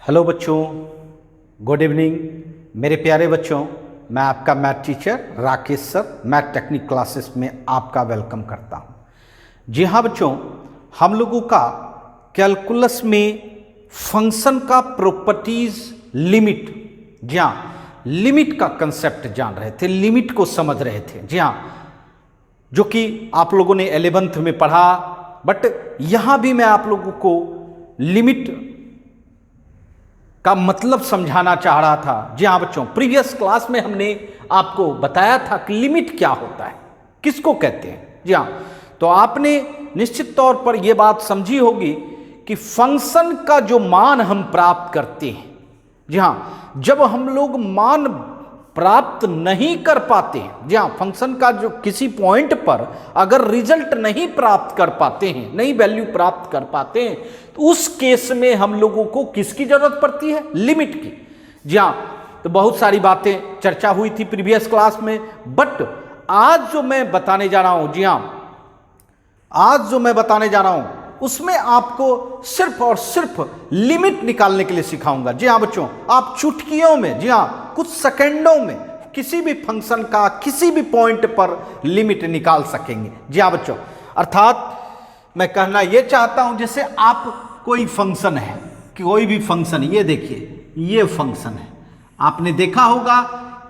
Hello बच्चों, good evening मेरे प्यारे बच्चों। मैं आपका math teacher Rakesh sir math technique classes में आपका वेलकम करता हूं। जी हाँ बच्चों, हम लोगों का कैलकुलस में फंक्शन का प्रॉपर्टीज लिमिट, जी हाँ लिमिट का कंसेप्ट जान रहे थे, लिमिट को समझ रहे थे। जी हाँ, जो कि आप लोगों ने 11th में पढ़ा, बट यहां भी मैं आप लोगों को लिमिट का मतलब समझाना चाह रहा था। जी हाँ बच्चों, प्रीवियस क्लास में हमने आपको बताया था कि लिमिट क्या होता है, किसको कहते हैं। जी हाँ, तो आपने निश्चित तौर पर यह बात समझी होगी कि फंक्शन का जो मान हम प्राप्त करते हैं, जी हाँ, जब हम लोग मान प्राप्त नहीं कर पाते हैं, जी हाँ, फंक्शन का जो किसी पॉइंट पर अगर रिजल्ट नहीं प्राप्त कर पाते हैं, नई वैल्यू प्राप्त कर पाते हैं, तो उस केस में हम लोगों को किसकी जरूरत पड़ती है? लिमिट की। जी हाँ, तो बहुत सारी बातें चर्चा हुई थी प्रीवियस क्लास में, बट आज जो मैं बताने जा रहा हूं, जी हाँ, आज जो मैं बताने जा रहा हूं उसमें आपको सिर्फ और सिर्फ लिमिट निकालने के लिए सिखाऊंगा। जी हाँ बच्चों, आप चुटकियों में, जी हाँ कुछ सेकंडों में किसी भी फंक्शन का किसी भी पॉइंट पर लिमिट निकाल सकेंगे। जी हाँ बच्चों, अर्थात मैं कहना यह चाहता हूं, जैसे आप कोई फंक्शन है, कोई भी फंक्शन, ये देखिए ये फंक्शन है, आपने देखा होगा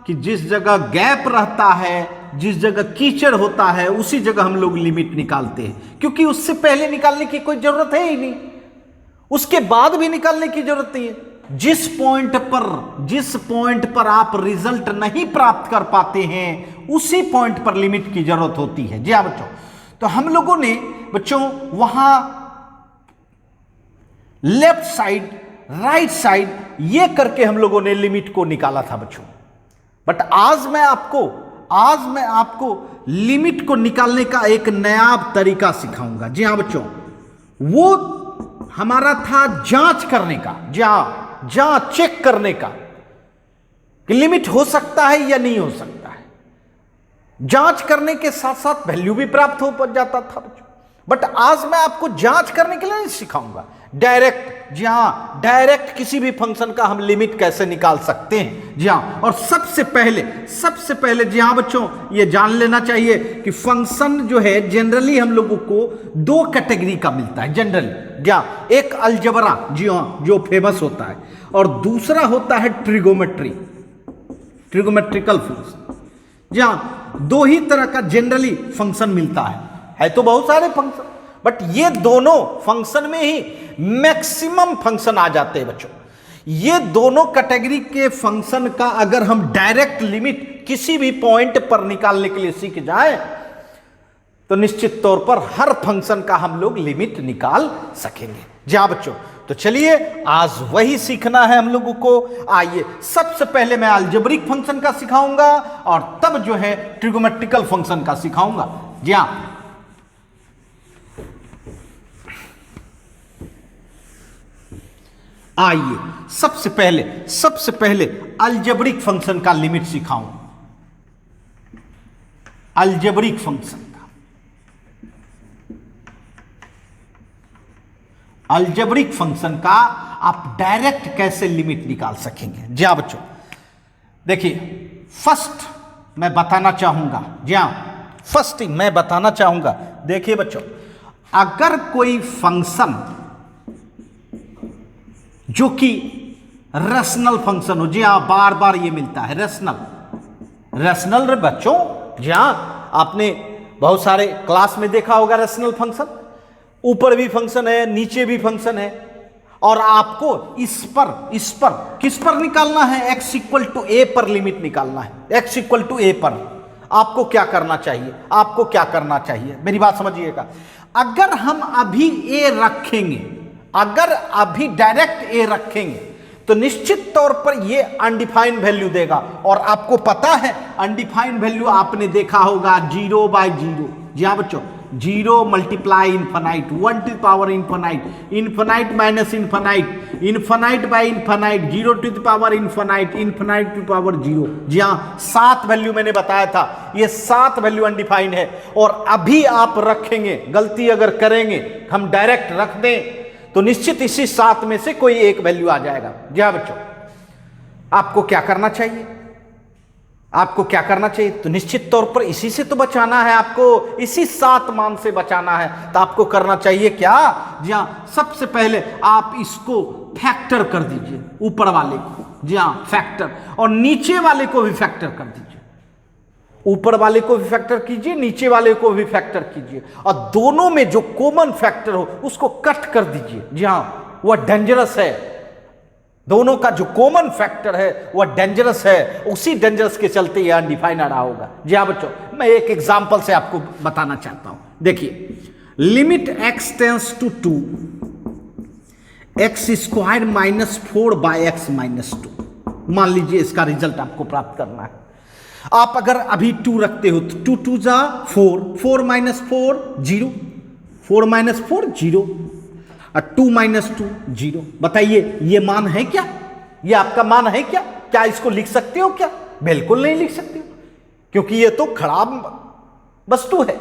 कि जिस जगह गैप रहता है, जिस जगह कीचड़ होता है, उसी जगह हम लोग लिमिट निकालते हैं, क्योंकि उससे पहले निकालने की कोई जरूरत है ही नहीं, उसके बाद भी निकालने की जरूरत नहीं है। जिस पॉइंट पर आप रिजल्ट नहीं प्राप्त कर पाते हैं, उसी पॉइंट पर लिमिट की जरूरत होती है। जी हाँ बच्चों, तो हम लोगों ने बच्चों वहां लेफ्ट साइड, राइट साइड, ये करके हम लोगों ने लिमिट को निकाला था बच्चों। बट आज मैं आपको लिमिट को निकालने का एक नया तरीका सिखाऊंगा। जी हाँ बच्चों, वो हमारा था जांच करने का। जी हाँ, जांच, चेक करने का कि लिमिट हो सकता है या नहीं हो सकता है। जांच करने के साथ साथ वैल्यू भी प्राप्त हो जाता था बच्चों। बट आज मैं आपको जांच करने के लिए नहीं सिखाऊंगा, डायरेक्ट, जी हाँ डायरेक्ट किसी भी फंक्शन का हम लिमिट कैसे निकाल सकते हैं। जी हाँ, और सबसे पहले जी हाँ बच्चों, ये जान लेना चाहिए कि फंक्शन जो है जनरली हम लोगों को दो कैटेगरी का मिलता है जनरली। जी हाँ, एक अलजेब्रा, जी हाँ जो फेमस होता है, और दूसरा होता है ट्रिगोमेट्रिकल फंक्शन। जी हाँ, दो ही तरह का जनरली फंक्शन मिलता है तो बहुत सारे फंक्शन, बट ये दोनों फंक्शन में ही मैक्सिमम फंक्शन आ जाते हैं बच्चों। ये दोनों कैटेगरी के फंक्शन का अगर हम डायरेक्ट लिमिट किसी भी पॉइंट पर निकालने के लिए सीख जाएं, तो निश्चित तौर पर हर फंक्शन का हम लोग लिमिट निकाल सकेंगे। जी हाँ बच्चों, तो चलिए आज वही सीखना है हम लोगों को। आइए, सबसे पहले मैं अलजेब्रिक फंक्शन का सिखाऊंगा और तब जो है ट्रिगोमेट्रिकल फंक्शन का सिखाऊंगा। जी हाँ, आइए सबसे पहले अलजेब्रिक फंक्शन का लिमिट सिखाऊं। अलजेब्रिक फंक्शन का आप डायरेक्ट कैसे लिमिट निकाल सकेंगे। जी हाँ बच्चों, देखिए फर्स्ट मैं बताना चाहूंगा, जी हाँ फर्स्ट मैं बताना चाहूंगा, देखिए बच्चों, अगर कोई फंक्शन जो कि रैशनल फंक्शन हो, जी हाँ बार बार ये मिलता है रैशनल रे बच्चों। जी हाँ, आपने बहुत सारे क्लास में देखा होगा रैशनल फंक्शन, ऊपर भी फंक्शन है, नीचे भी फंक्शन है, और आपको इस पर किस पर निकालना है? x इक्वल टू ए पर लिमिट निकालना है। x इक्वल टू ए पर आपको क्या करना चाहिए? मेरी बात समझिएगा। अगर हम अभी ए रखेंगे, अगर अभी डायरेक्ट ए रखेंगे, तो निश्चित तौर पर ये अनडिफाइंड वैल्यू देगा, और आपको पता है अनडिफाइंड वैल्यू आपने देखा होगा 0/0। जी हाँ बच्चों, 0 multiply infinite, 1 to power infinite, infinite minus infinite, infinite by infinite, 0 to power infinite, infinite to power 0। जी हाँ, 7 वैल्यू मैंने बताया था, ये 7 वैल्यू अनडिफाइंड है, और अभी आप रखेंगे, गलती अगर करेंगे हम डायरेक्ट रख दें तो निश्चित इसी 7 में से कोई एक वैल्यू आ जाएगा। जी हाँ बच्चों, आपको क्या करना चाहिए, आपको क्या करना चाहिए, तो निश्चित तौर पर इसी से तो बचाना है, आपको इसी 7 मान से बचाना है। तो आपको करना चाहिए क्या, जी हाँ, सबसे पहले आप इसको फैक्टर कर दीजिए, ऊपर वाले को, जी हाँ फैक्टर, और नीचे वाले को भी फैक्टर कर दीजिए। ऊपर वाले को भी फैक्टर कीजिए, नीचे वाले को भी फैक्टर कीजिए, और दोनों में जो कॉमन फैक्टर हो उसको कट कर दीजिए। जी हाँ, वह डेंजरस है, दोनों का जो कॉमन फैक्टर है वह डेंजरस है, उसी डेंजरस के चलते यह अनडिफाइंड आ रहा होगा। जी हाँ बच्चों, मैं एक एग्जांपल से आपको बताना चाहता हूं। देखिए, limit x tends to 2 x square minus 4 by x minus 2, मान लीजिए इसका रिजल्ट आपको प्राप्त करना है। आप अगर अभी 2 रखते हो तो 2 2 जा 4, 4 माइनस 4 0, 4 माइनस 4 0, और 2 माइनस 2 0। बताइए ये मान है क्या, ये आपका मान है क्या, क्या इसको लिख सकते हो क्या? बिल्कुल नहीं लिख सकते हो, क्योंकि ये तो खराब वस्तु है,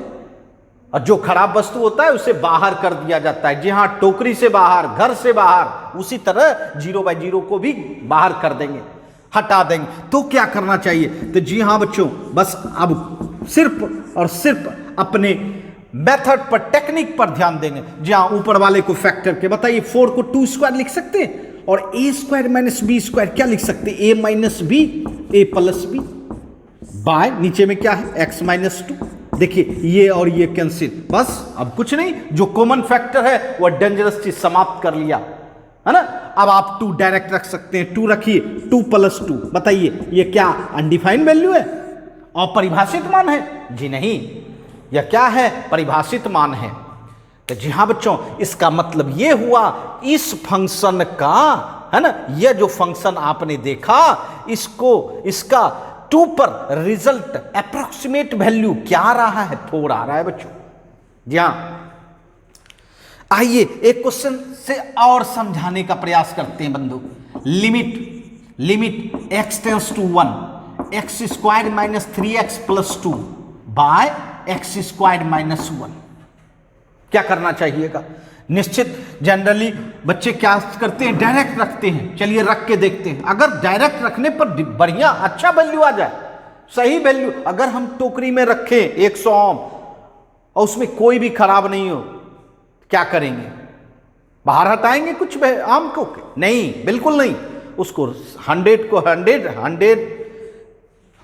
और जो खराब वस्तु होता है उसे बाहर कर दिया जाता है। जी हाँ, टोकरी से बाहर, घर से बाहर, उसी तरह 0 बाय 0 को भी बाहर कर देंगे, हटा देंगे। तो क्या करना चाहिए, तो जी हाँ बच्चों, बस अब सिर्फ और सिर्फ अपने मेथड पर, टेक्निक पर ध्यान देंगे। जी हाँ, ऊपर वाले को फैक्टर के, बताइए 4 को 2 स्क्वायर लिख सकते हैं, और a square minus B square क्या लिख सकते हैं, a minus B, a plus B, by नीचे में क्या है x माइनस 2। देखिए ये और ये कैंसिल, बस अब कुछ नहीं, जो कॉमन फैक्टर है वह डेंजरस चीज समाप्त कर लिया, है ना। अब आप 2 डायरेक्ट रख सकते हैं, 2 रखिए, 2 प्लस 2, बताइए ये क्या अनडिफाइंड वैल्यू है, अपरिभाषित मान है? जी नहीं, यह क्या है, परिभाषित मान है। तो जी हाँ बच्चों, इसका मतलब ये हुआ इस फंक्शन का, है ना, यह जो फंक्शन आपने देखा, इसको, इसका 2 पर रिजल्ट अप्रोक्सीमेट वैल्यू क्या आ रहा है, 4 आ रहा है बच्चों। जी हाँ, आइए एक क्वेश्चन से और समझाने का प्रयास करते हैं बंधु। Limit x tends to 1 x square minus 3x plus 2 by x square minus 1, क्या करना चाहिएगा? निश्चित जनरली बच्चे क्या करते हैं, डायरेक्ट रखते हैं। चलिए रख के देखते हैं। अगर डायरेक्ट रखने पर बढ़िया अच्छा वैल्यू आ जाए, सही वैल्यू, अगर हम टोकरी में रखें 100 आम और उसमें कोई भी खराब नहीं हो, क्या करेंगे? बाहर हटाएंगे कुछ आम को? नहीं, बिल्कुल नहीं। उसको 100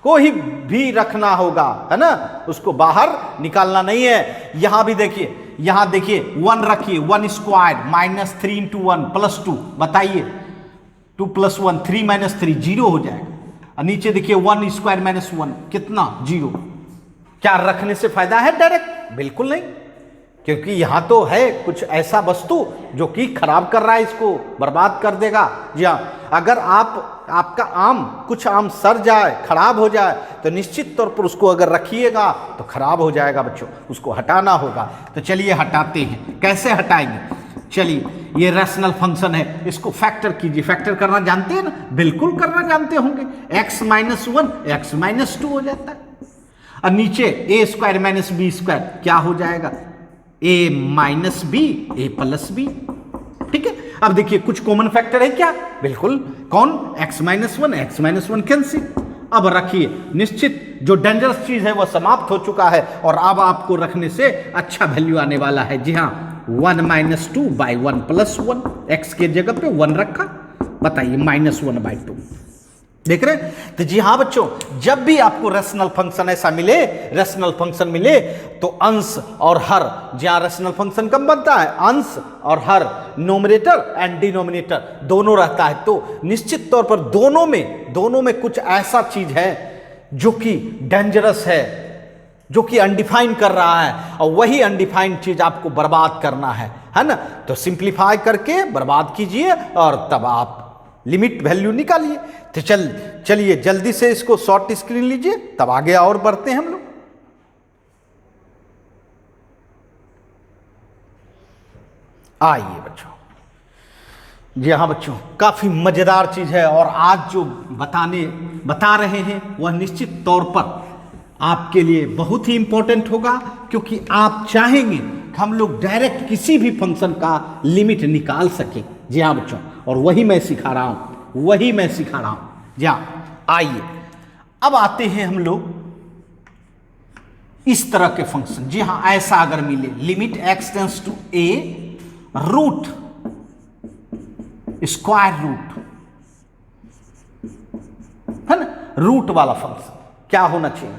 को ही भी रखना होगा, है ना, उसको बाहर निकालना नहीं है। यहां भी देखिए, यहां देखिए 1 रखिए, 1 स्क्वायर माइनस 3 इंटू 1 प्लस 2, बताइए 2 प्लस 1 3 माइनस 3 0 हो जाएगा। और नीचे देखिए 1 स्क्वायर माइनस 1 कितना, 0। क्या रखने से फायदा है डायरेक्ट? बिल्कुल नहीं, क्योंकि यहां तो है कुछ ऐसा वस्तु जो कि खराब कर रहा है, इसको बर्बाद कर देगा। जी हाँ, अगर आपका आम, कुछ आम सड़ जाए, खराब हो जाए, तो निश्चित तौर पर उसको अगर रखिएगा तो खराब हो जाएगा बच्चों, उसको हटाना होगा। तो चलिए हटाते हैं, कैसे हटाएंगे? चलिए, ये रैशनल फंक्शन है, इसको फैक्टर कीजिए। फैक्टर करना जानते हैं ना? बिल्कुल करना जानते होंगे। x माइनस 1 x माइनस 2 हो जाता है, और नीचे a square minus B square क्या हो जाएगा, a minus B a plus B. ठीक है, अब देखिए कुछ कॉमन फैक्टर है क्या? बिल्कुल, कौन? x minus 1 cancel. अब रखिए, निश्चित जो डेंजरस चीज है वह समाप्त हो चुका है, और अब आपको रखने से अच्छा वैल्यू आने वाला है। जी हाँ, 1 माइनस 2 बाई 1 प्लस 1, x के जगह पे 1 रखा, बताइए माइनस 1 बाई 2। देख रहे हैं? तो जी हाँ बच्चों, जब भी आपको रैशनल फंक्शन ऐसा मिले, रैशनल फंक्शन मिले, तो अंश और हर, जहां रैशनल फंक्शन कब बनता है, अंश और हर, नोमिनेटर एंड डिनोमिनेटर दोनों रहता है। तो निश्चित तौर पर दोनों में कुछ ऐसा चीज है जो कि डेंजरस है, जो कि अनडिफाइंड कर रहा है, और वही अनडिफाइंड चीज आपको बर्बाद करना है ना। तो सिंप्लीफाई करके बर्बाद कीजिए, और तब आप लिमिट वैल्यू निकालिए। तो चलिए जल्दी से इसको शॉर्ट स्क्रीन लीजिए, तब आगे और बढ़ते हैं हम लोग। आइए बच्चों, जी हाँ बच्चों, काफी मजेदार चीज है, और आज जो बता रहे हैं वह निश्चित तौर पर आपके लिए बहुत ही इंपॉर्टेंट होगा, क्योंकि आप चाहेंगे हम लोग डायरेक्ट किसी भी फंक्शन का लिमिट निकाल सके। जी हाँ बच्चों, और वही मैं सिखा रहा हूं, जी हाँ। आइए अब आते हैं हम लोग इस तरह के फंक्शन। जी हाँ, ऐसा अगर मिले limit x tends to a root square root, है ना, रूट वाला फंक्शन क्या होना चाहिए?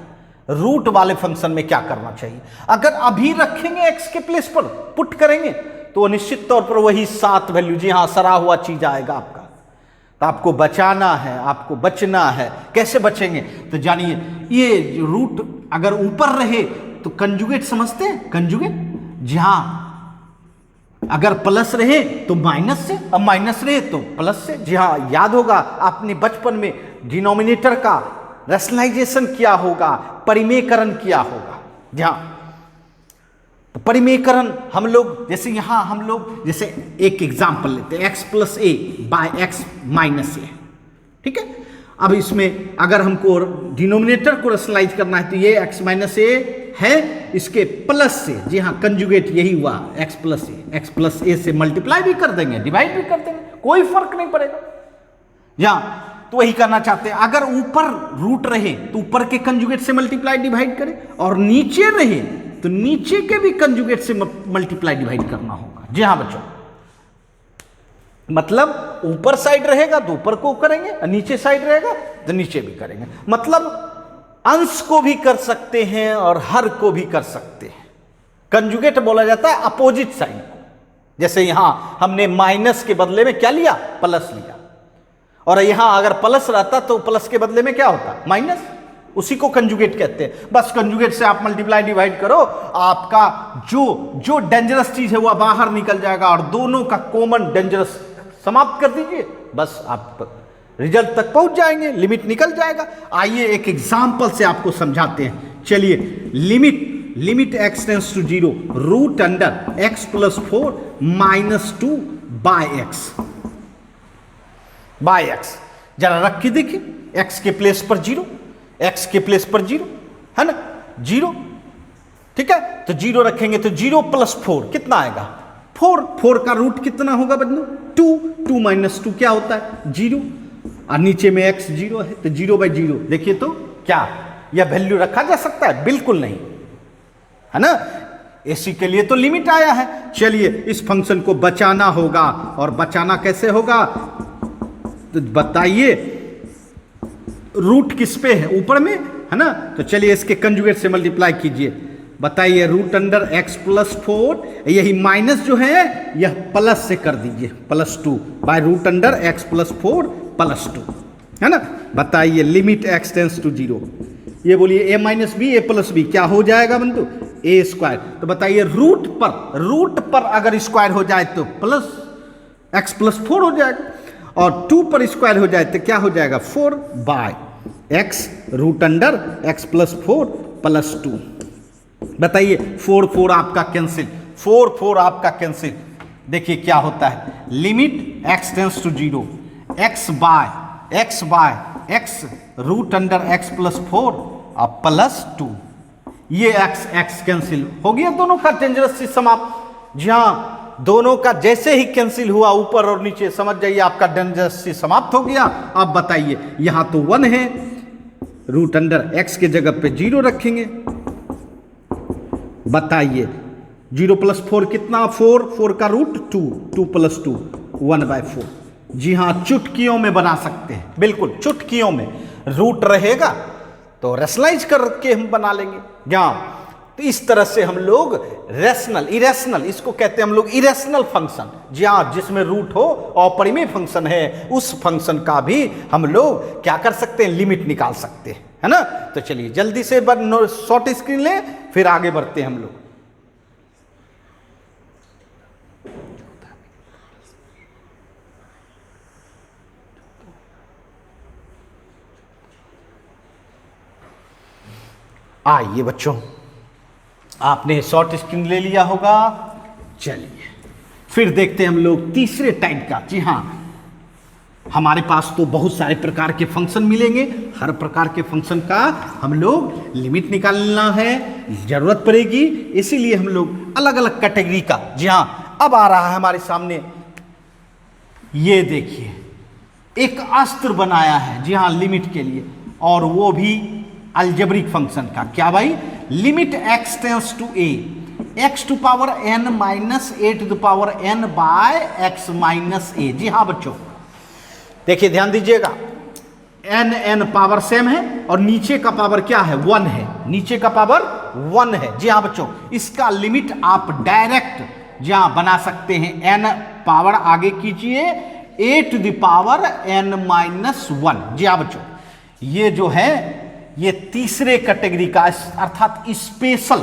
रूट वाले फंक्शन में क्या करना चाहिए? अगर अभी रखेंगे x के प्लेस पर, पुट करेंगे तो निश्चित तौर पर वही 7 वैल्यू, जी हाँ, सरा हुआ चीज आएगा आपका। तो आपको बचाना है, आपको बचना है। कैसे बचेंगे? तो जानिए, ये रूट अगर ऊपर रहे तो कंजुगेट समझते हैं, कंजुगेट। जी हाँ, अगर प्लस रहे तो माइनस से, अब माइनस रहे तो प्लस से। जी हाँ, याद होगा आपने बचपन में डिनोमिनेटर का रैशनलाइजेशन किया होगा, परिमेयकरण किया होगा। जी हाँ, तो परिमेयकरण हम लोग जैसे यहां हम लोग जैसे एक एग्जांपल लेते हैं, x प्लस ए बाय एक्स माइनस ए, ठीक है। अब इसमें अगर हमको डिनोमिनेटर को रैशनलाइज करना है तो ये x माइनस ए है, इसके प्लस से, जी हाँ, कंजुगेट यही हुआ x प्लस ए से मल्टीप्लाई भी कर देंगे, डिवाइड भी कर देंगे, कोई फर्क नहीं पड़ेगा। यहाँ तो वही करना चाहते हैं। अगर ऊपर रूट रहे तो ऊपर के कंजुगेट से मल्टीप्लाई डिवाइड करें, और नीचे रहे तो नीचे के भी कंजुगेट से मल्टीप्लाई डिवाइड करना होगा। जी हाँ बच्चों, मतलब ऊपर साइड रहेगा तो ऊपर को करेंगे, और नीचे साइड रहेगा तो नीचे भी करेंगे। मतलब अंश को भी कर सकते हैं और हर को भी कर सकते हैं। कंजुगेट बोला जाता है अपोजिट साइड को। जैसे यहां हमने माइनस के बदले में क्या लिया? प्लस लिया, और यहां अगर प्लस रहता तो प्लस के बदले में क्या होता? माइनस। उसी को कंजुगेट कहते हैं। बस कंजुगेट से आप मल्टीप्लाई डिवाइड करो, आपका जो डेंजरस चीज है वह बाहर निकल जाएगा, और दोनों का कॉमन डेंजरस समाप्त कर दीजिए, बस आप रिजल्ट तक पहुंच जाएंगे, लिमिट निकल जाएगा। आइए एक एग्जांपल से आपको समझाते हैं। चलिए, limit x tends to 0 root under x plus 4 minus 2 by X. जरा रख के देखिए, x के प्लेस पर 0, x के प्लेस पर 0, है ना, 0, ठीक है। तो 0 रखेंगे तो 0 प्लस 4 कितना आएगा? 4 का रूट कितना होगा बच्चों? 2 माइनस 2 क्या होता है? 0, और नीचे में x 0 है तो 0/0। देखिए तो क्या यह वैल्यू रखा जा सकता है? बिल्कुल नहीं, है ना। इसी के लिए तो लिमिट आया है। चलिए, इस फंक्शन को बचाना होगा, और बचाना कैसे होगा तो बताइए। रूट किस पे है? ऊपर में, है ना। तो चलिए इसके कंजुगेट से मल्टीप्लाई कीजिए। बताइए, रूट अंडर x प्लस 4, यही माइनस जो है यह प्लस से कर दीजिए, plus 2 by root under x plus 4 plus 2, है ना। बताइए, लिमिट x टेंस टू 0, ये बोलिए a minus B a plus B क्या हो जाएगा बंधु? a square. तो बताइए, रूट पर अगर स्क्वायर हो जाए तो प्लस x प्लस 4 हो जाएगा, और 2 पर स्क्वायर हो जाए तो क्या हो जाएगा? 4 by x root under x plus 4 plus 2। बताइए, 4 आपका कैंसिल, 4 आपका कैंसिल। देखिए क्या होता है, limit x tends to 0 x by x root under x plus 4 और प्लस 2। ये x कैंसिल हो गया, दोनों का डेंजरस से समाप्त। जी हाँ, दोनों का जैसे ही कैंसिल हुआ ऊपर और नीचे, समझ जाइए आपका डेंजरस से समाप्त हो गया। अब बताइए, यहां तो 1 है, रूट अंडर x के जगह पे 0 रखेंगे। बताइए, 0 प्लस 4 कितना? 4 का रूट 2 प्लस 2 1/4। जी हाँ, चुटकियों में बना सकते हैं, बिल्कुल चुटकियों में। रूट रहेगा तो रैशनलाइज करके हम बना लेंगे। यहाँ तो इस तरह से हम लोग इरेशनल, इसको कहते हैं हम लोग इरेशनल फंक्शन। जी हाँ, जिसमें रूट हो और परिमेय फंक्शन है, उस फंक्शन का भी हम लोग क्या कर सकते हैं? लिमिट निकाल सकते हैं, है ना। तो चलिए जल्दी से शॉर्ट स्क्रीन लें, फिर आगे बढ़ते हैं हम लोग। आइए बच्चों, आपने शॉर्ट स्क्रीन ले लिया होगा। चलिए फिर देखते हैं हम लोग तीसरे टाइप का। जी हाँ, हमारे पास तो बहुत सारे प्रकार के फंक्शन मिलेंगे, हर प्रकार के फंक्शन का हम लोग लिमिट निकालना है, जरूरत पड़ेगी, इसीलिए हम लोग अलग अलग कैटेगरी का, जी हाँ अब आ रहा है हमारे सामने, ये देखिए एक अस्त्र बनाया है, जी हाँ लिमिट के लिए, और वो भी अलजेब्रिक फंक्शन का। क्या भाई? Limit x tends to a x to power n minus a to the power n by x minus a। जी हाँ बच्चों देखिए ध्यान दीजिएगा, n पावर सेम है और नीचे का पावर क्या है? 1 है, नीचे का पावर 1 है। जी हाँ बच्चों, इसका लिमिट आप डायरेक्ट जी हाँ बना सकते हैं, n पावर आगे कीजिए a to the power n minus 1। जी हाँ बच्चों, ये जो है ये तीसरे कैटेगरी का अर्थात स्पेशल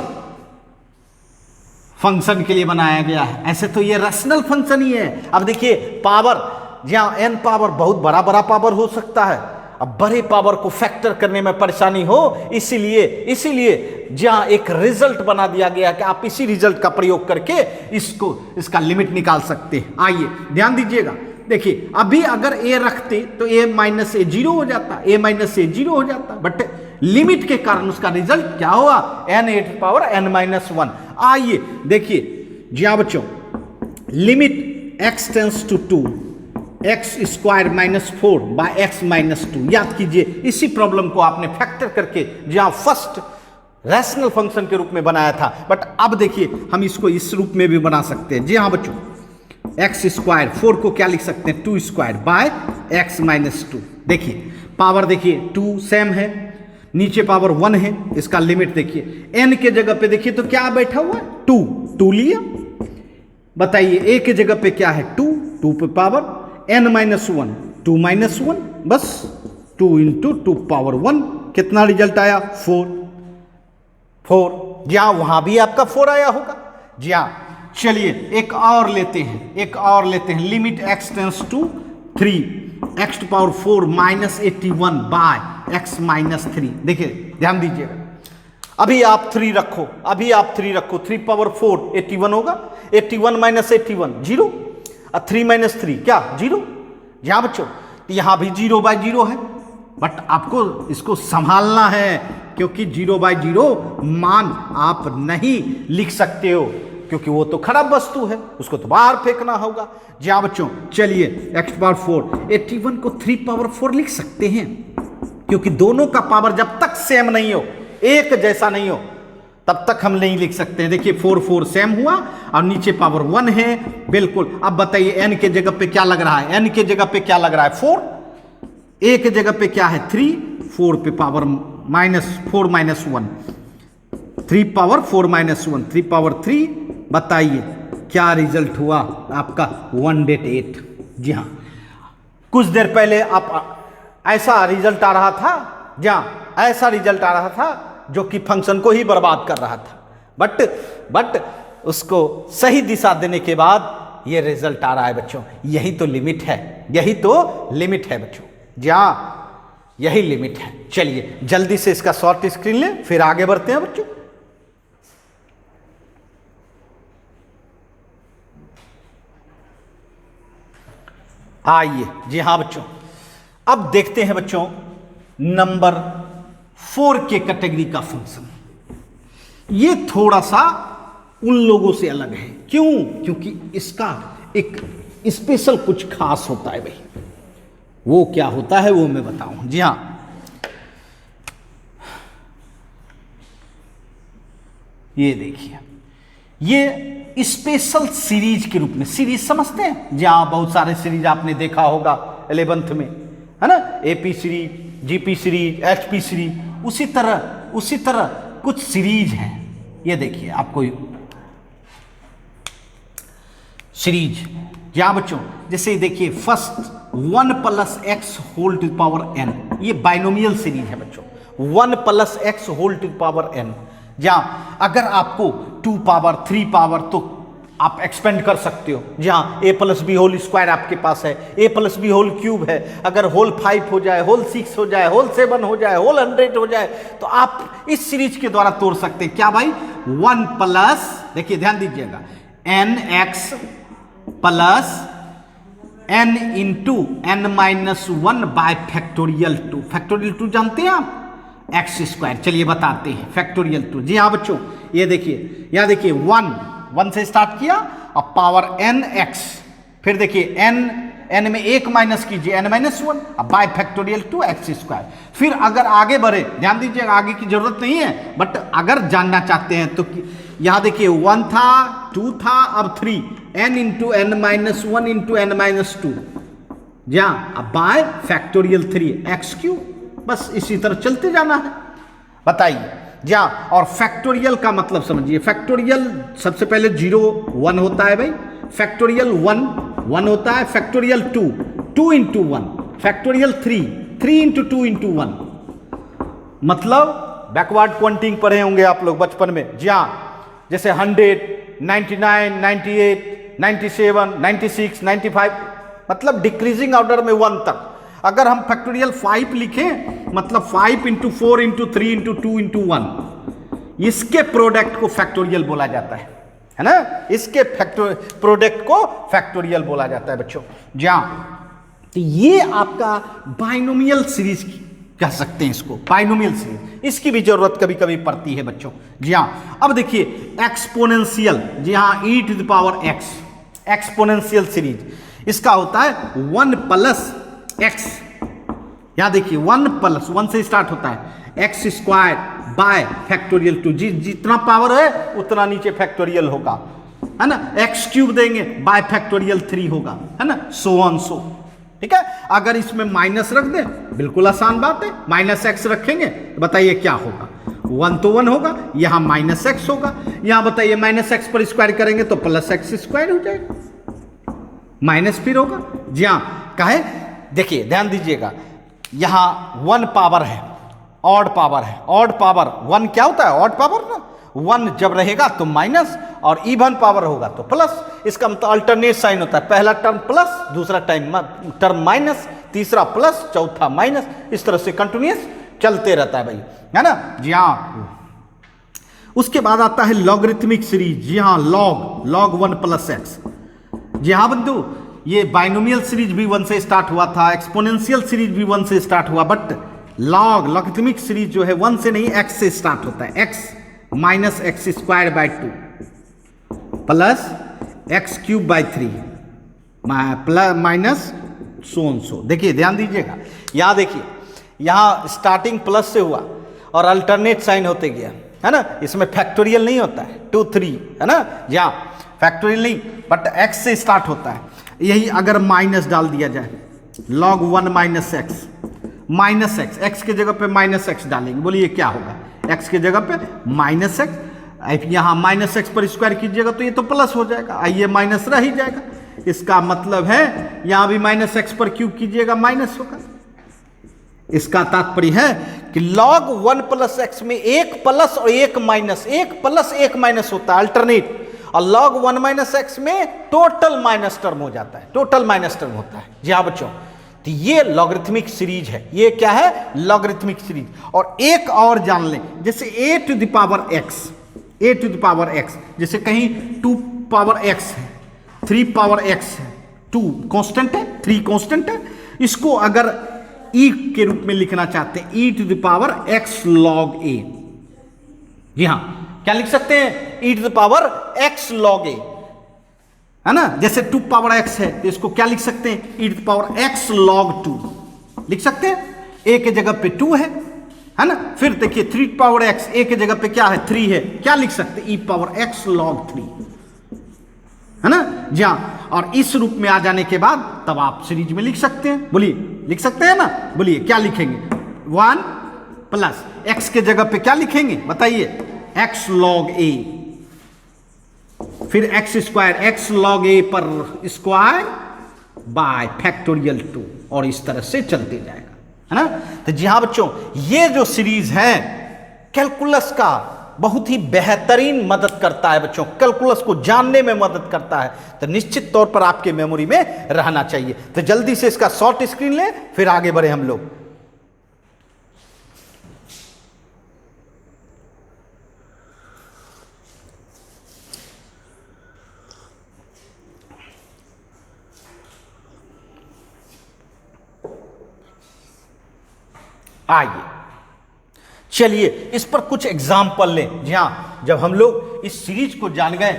फंक्शन के लिए बनाया गया है। ऐसे तो ये रैशनल फंक्शन ही है। अब देखिए पावर, जहां n पावर बहुत बड़ा बड़ा पावर हो सकता है, अब बड़े पावर को फैक्टर करने में परेशानी हो, इसीलिए जहां एक रिजल्ट बना दिया गया कि आप इसी रिजल्ट का प्रयोग करके इसका लिमिट निकाल सकते हैं। आइए ध्यान दीजिएगा, देखिए अभी अगर a रखते तो a माइनस ए 0 हो जाता, a माइनस ए 0 हो जाता, बट लिमिट के कारण उसका रिजल्ट क्या हुआ? n A to power n minus 1। आइए देखिए जी हाँ बच्चों, limit x tends to 2 x square minus 4 by x minus 2। याद कीजिए इसी प्रॉब्लम को आपने फैक्टर करके जहां फर्स्ट रैशनल फंक्शन के रूप में बनाया था, बट अब देखिए हम इसको इस रूप में भी बना सकते हैं। जी हाँ बच्चों, एक्स स्क्वायर 4 को क्या लिख सकते हैं? 2 स्क्वायर बाय एक्स माइनस 2। देखिए पावर देखिए 2 सेम है, नीचे पावर 1 है, इसका लिमिट देखिए n के जगह पे देखिए तो क्या बैठा हुआ है? 2 लिया, बताइए a के जगह पे क्या है? 2 पे पावर n माइनस 1, 2 माइनस 1, बस 2 इंटू 2 पावर 1, कितना रिजल्ट आया? 4। जी हाँ वहां भी आपका 4 आया होगा। जी हाँ चलिए एक और लेते हैं, limit x tends to 3 x to power 4 minus 81 by x minus 3। देखिए ध्यान दीजिएगा, अभी आप 3 रखो, 3 पावर 4 81 होगा, 81 माइनस 81 0, और 3 माइनस 3 क्या? 0। यहाँ बच्चों यहाँ भी 0 बाय 0 है, बट आपको इसको संभालना है क्योंकि 0 बाय 0 मान आप नहीं लिख सकते हो, क्योंकि वो तो खराब वस्तु है, उसको तो बाहर फेंकना होगा। जी हाँ बच्चों चलिए x पावर 4, 81 को 3 पावर 4 लिख सकते हैं, क्योंकि दोनों का पावर जब तक सेम नहीं हो, एक जैसा नहीं हो, तब तक हम नहीं लिख सकते हैं। देखिए 4 सेम हुआ और नीचे पावर 1 है, बिल्कुल। अब बताइए n के जगह पे क्या लग रहा है? n के जगह पे क्या लग रहा है? 4। a के जगह पे क्या है? 3, 4 पे power -4 minus 1, 3 power 4 minus 1, 3 power 3, बताइए क्या रिजल्ट हुआ आपका? 108। जी हाँ कुछ देर पहले आप ऐसा रिजल्ट आ रहा था, जहाँ ऐसा रिजल्ट आ रहा था जो कि फंक्शन को ही बर्बाद कर रहा था, बट उसको सही दिशा देने के बाद ये रिजल्ट आ रहा है बच्चों। यही तो लिमिट है बच्चों। जी हाँ यही लिमिट है। चलिए जल्दी से इसका शॉर्ट स्क्रीन लें, फिर आगे बढ़ते हैं बच्चों। आइए जी हाँ बच्चों, अब देखते हैं बच्चों नंबर 4 के कैटेगरी का फंक्शन। ये थोड़ा सा उन लोगों से अलग है। क्यों? क्योंकि इसका एक स्पेशल कुछ खास होता है भाई। वो क्या होता है वो मैं बताऊं। जी हाँ ये देखिए, ये स्पेशल सीरीज के रूप में, सीरीज समझते हैं जहां बहुत सारे सीरीज आपने देखा होगा 11th में, है ना, AP series, GP series, HP series, उसी तरह कुछ सीरीज हैं। ये देखिए आपको सीरीज जहां बच्चों, जैसे देखिए first 1 + x whole to power n, ये बाइनोमियल सीरीज है बच्चों। 1 + x whole to power n, जहां अगर आपको 2 पावर 3 पावर तो आप एक्सपेंड कर सकते हो। जहां a + b होल स्क्वायर आपके पास है, a + b होल क्यूब है, अगर होल 5 हो जाए, होल 6 हो जाए, होल 7 हो जाए, होल 100 हो जाए, तो आप इस सीरीज के द्वारा तोड़ सकते हैं। क्या भाई? 1 प्लस, देखिए ध्यान दीजिएगा, nx + n into N minus one by factorial two. Factorial two जानते हैं आप, एक्स स्क्वायर। चलिए बताते हैं फैक्टोरियल टू। जी हाँ बच्चों, ये देखिए, यहाँ देखिए वन से स्टार्ट किया, अब पावर एन एक्स, फिर देखिए एन में एक माइनस कीजिए, एन माइनस वन, अब by factorial to x square. फिर अगर आगे बढ़े, ध्यान दीजिए आगे की जरूरत नहीं है, बट अगर जानना चाहते हैं तो यहाँ देखिए वन था, टू था, अब three, N into N minus one into N minus two, जहाँ अब by factorial three X cube. बस इसी तरह चलते जाना है। बताइए जा, और फैक्टोरियल का मतलब समझिए। फैक्टोरियल सबसे पहले 0 1 होता है भाई, फैक्टोरियल 1 1 होता है, factorial 2 2 into 1, factorial 3 3 into 2 into 1। मतलब बैकवर्ड क्वांटिंग पढ़े होंगे आप लोग बचपन में। जी हाँ, जैसे 100 99 98 97 96 95, मतलब डिक्रीजिंग ऑर्डर में 1 तक। अगर हम फैक्टोरियल 5 लिखें, मतलब 5 इंटू 4 इंटू 3 इंटू 2 इंटू 1, इसके प्रोडक्ट को फैक्टोरियल बोला जाता है ना। इसके प्रोडक्ट को फैक्टोरियल बोला जाता है बच्चों। जहां तो ये आपका बाइनोमियल सीरीज कह सकते हैं इसको, बाइनोमियल सीरीज। इसकी भी जरूरत कभी कभी पड़ती है बच्चों। जी हाँ, अब देखिए एक्सपोनेंशियल, जी हाँ, e to the power x, exponential series, इसका होता है 1 प्लस x। यहां देखिए 1 प्लस 1 से स्टार्ट होता है, एक्स स्क्वायर बाय फैक्टोरियल 2। जितना पावर है उतना नीचे फैक्टोरियल होगा, है ना। एक्स क्यूब देंगे बाय फैक्टोरियल 3 होगा, है ना, सो ऑन सो। ठीक है, अगर इसमें माइनस रख दें, बिल्कुल आसान बात है, माइनस एक्स रखेंगे तो बताइए क्या होगा, 1 तो 1 होगा, यहां माइनस एक्स होगा, यहां बताइए माइनस एक्स पर स्क्वायर करेंगे तो प्लस एक्स स्क्वायर हो जाएगा, माइनस फिर होगा। जी हाँ, कहे देखिए ध्यान दीजिएगा, यहां 1 पावर है, ऑड पावर है, ऑड पावर 1 क्या होता है, ऑड पावर ना। 1 जब रहेगा तो माइनस, और इवन पावर होगा तो प्लस। इसका मतलब अल्टरनेट साइन होता है, पहला टर्म प्लस, दूसरा टर्म माइनस, तीसरा प्लस, चौथा माइनस, इस तरह से कंटिन्यूअस चलते रहता है भाई, है ना। जी हाँ, उसके बाद आता है लॉगरिथमिक सीरीज। जी हाँ, लॉग 1 प्लस एक्स। जी हाँ बंधु, ये बाइनोमियल सीरीज भी 1 से स्टार्ट हुआ था, एक्सपोनेंशियल सीरीज भी 1 से स्टार्ट हुआ, बट लॉगरिथमिक सीरीज जो है 1 से नहीं, एक्स से स्टार्ट होता है। X minus x square bye 2 plus x cube by 3 plus minus so. देखिए ध्यान दीजिएगा, यहां देखिए, यहां स्टार्टिंग प्लस से हुआ और अल्टरनेट साइन होते गया, है ना। इसमें फैक्टोरियल नहीं होता है, 2 3, है ना। यहां फैक्टोरियल नहीं, बट एक्स से स्टार्ट होता है। यही अगर माइनस डाल दिया जाए, log 1 minus x, minus x, x के जगह पे माइनस एक्स डालेंगे, बोलिए क्या होगा, एक्स के जगह पे माइनस एक्स, यहां माइनस एक्स पर स्क्वायर कीजिएगा तो ये तो प्लस हो जाएगा, आइए माइनस रह ही जाएगा। इसका मतलब है यहां भी माइनस एक्स पर क्यूब कीजिएगा, माइनस होगा। इसका तात्पर्य है कि log 1 प्लस एक्स में एक प्लस और एक माइनस, एक प्लस एक माइनस होता है अल्टरनेट, और log 1 माइनस एक्स में टोटल माइनस टर्म हो जाता है, टोटल माइनस टर्म होता है। जी हाँ बच्चों, तो ये लॉगरिथमिक सीरीज है। ये क्या है, लॉगरिथमिक सीरीज। और एक और जान लें, जैसे a to the power x, a to the power x, जैसे कहीं 2 पावर x है, 3 पावर x है, 2 कांस्टेंट है, 3 कांस्टेंट है। इसको अगर e के रूप में लिखना चाहते हैं, e to the power x log a। जी हाँ, क्या लिख सकते हैं, e to the power x log a, है ना। जैसे 2 पावर x है तो इसको क्या लिख सकते हैं, e to the power x log 2 लिख सकते हैं। a के जगह पे 2 है ना। फिर देखिए 3 पावर x, a के जगह पे क्या है, 3 है, क्या लिख सकते हैं, e पावर x log 3, है ना। जी हाँ, और इस रूप में आ जाने के बाद तब आप सीरीज में लिख सकते हैं, बोलिए लिख सकते हैं ना। बोलिए क्या लिखेंगे, 1 प्लस x के जगह पे क्या लिखेंगे बताइए, x log a, फिर एक्स स्क्वायर, एक्स लॉग ए पर स्क्वायर बाय फैक्टोरियल 2, और इस तरह से चलते जाएगा, है ना। तो जी हाँ बच्चों, ये जो सीरीज है कैलकुलस का बहुत ही बेहतरीन मदद करता है बच्चों, कैलकुलस को जानने में मदद करता है, तो निश्चित तौर पर आपके मेमोरी में रहना चाहिए। तो जल्दी से इसका शॉर्ट स्क्रीन लें, फिर आगे बढ़े हम लोग। आइए चलिए इस पर कुछ एग्जाम्पल लें। जी हाँ, जब हम लोग इस सीरीज को जान गए